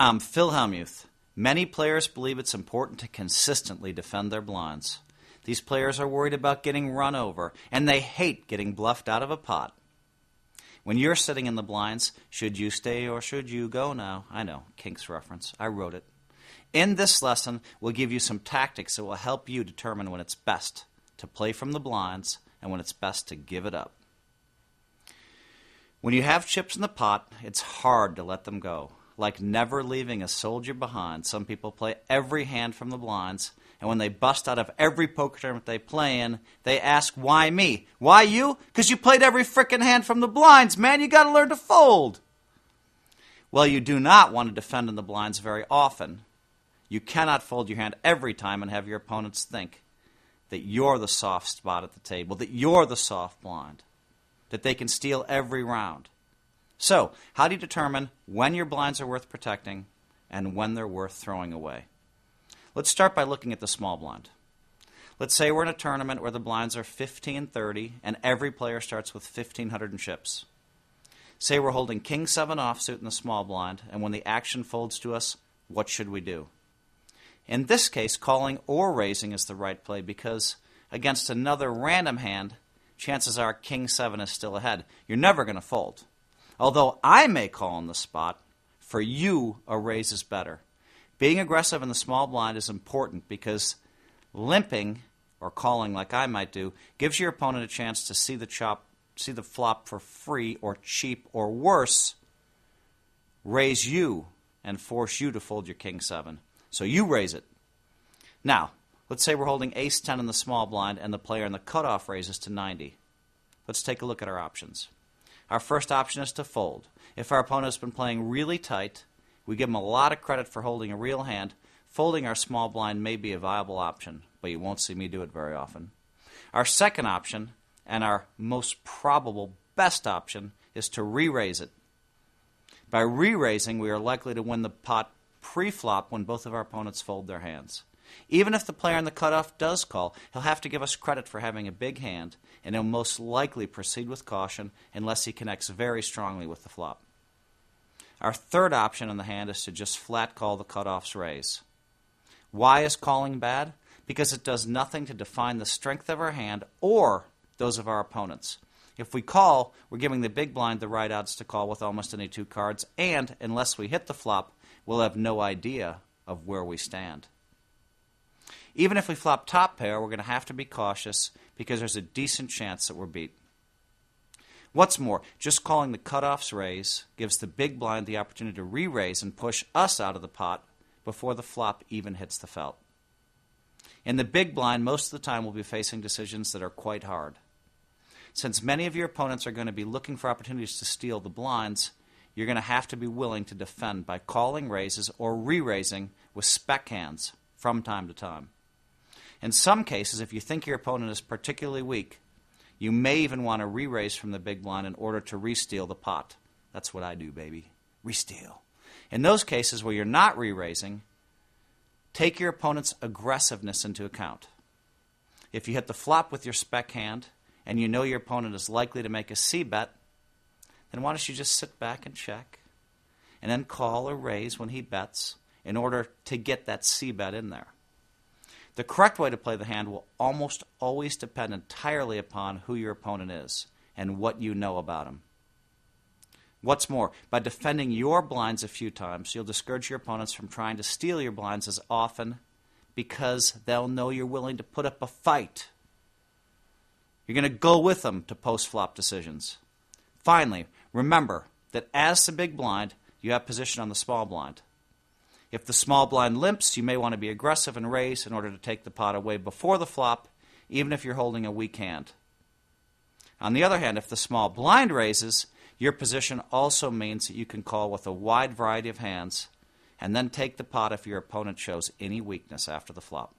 I'm Phil Hellmuth. Many players believe it's important to consistently defend their blinds. These players are worried about getting run over, and they hate getting bluffed out of a pot. When you're sitting in the blinds, should you stay or should you go now? I know, Kink's reference. I wrote it. In this lesson, we'll give you some tactics that will help you determine when it's best to play from the blinds and when it's best to give it up. When you have chips in the pot, it's hard to let them go. Like never leaving a soldier behind, some people play every hand from the blinds, and when they bust out of every poker tournament they play in, they ask, why me? Why you? Because you played every frickin' hand from the blinds, man. You got to learn to fold. Well, you do not want to defend in the blinds very often. You cannot fold your hand every time and have your opponents think that you're the soft spot at the table, that you're the soft blind, that they can steal every round. So, how do you determine when your blinds are worth protecting and when they're worth throwing away? Let's start by looking at the small blind. Let's say we're in a tournament where the blinds are 15-30 and every player starts with 1,500 in chips. Say we're holding King 7 offsuit in the small blind, and when the action folds to us, what should we do? In this case, calling or raising is the right play because against another random hand, chances are King 7 is still ahead. You're never going to fold. Although I may call on the spot, for you, a raise is better. Being aggressive in the small blind is important because limping, or calling like I might do, gives your opponent a chance to see the flop for free or cheap or worse, raise you and force you to fold your King 7. So you raise it. Now, let's say we're holding Ace 10 in the small blind and the player in the cutoff raises to 90. Let's take a look at our options. Our first option is to fold. If our opponent has been playing really tight, we give them a lot of credit for holding a real hand. Folding our small blind may be a viable option, but you won't see me do it very often. Our second option, and our most probable best option, is to re-raise it. By re-raising, we are likely to win the pot pre-flop when both of our opponents fold their hands. Even if the player in the cutoff does call, he'll have to give us credit for having a big hand, and he'll most likely proceed with caution unless he connects very strongly with the flop. Our third option in the hand is to just flat call the cutoff's raise. Why is calling bad? Because it does nothing to define the strength of our hand or those of our opponents. If we call, we're giving the big blind the right odds to call with almost any two cards, and unless we hit the flop, we'll have no idea of where we stand. Even if we flop top pair, we're going to have to be cautious because there's a decent chance that we're beat. What's more, just calling the cutoff's raise gives the big blind the opportunity to re-raise and push us out of the pot before the flop even hits the felt. In the big blind, most of the time we'll be facing decisions that are quite hard. Since many of your opponents are going to be looking for opportunities to steal the blinds, you're going to have to be willing to defend by calling raises or re-raising with spec hands from time to time. In some cases, if you think your opponent is particularly weak, you may even want to re-raise from the big blind in order to re-steal the pot. That's what I do, baby. Re-steal. In those cases where you're not re-raising, take your opponent's aggressiveness into account. If you hit the flop with your spec hand and you know your opponent is likely to make a C-bet, then why don't you just sit back and check and then call or raise when he bets in order to get that C-bet in there. The correct way to play the hand will almost always depend entirely upon who your opponent is and what you know about him. What's more, by defending your blinds a few times, you'll discourage your opponents from trying to steal your blinds as often because they'll know you're willing to put up a fight. You're going to go with them to post-flop decisions. Finally, remember that as the big blind, you have position on the small blind. If the small blind limps, you may want to be aggressive and raise in order to take the pot away before the flop, even if you're holding a weak hand. On the other hand, if the small blind raises, your position also means that you can call with a wide variety of hands and then take the pot if your opponent shows any weakness after the flop.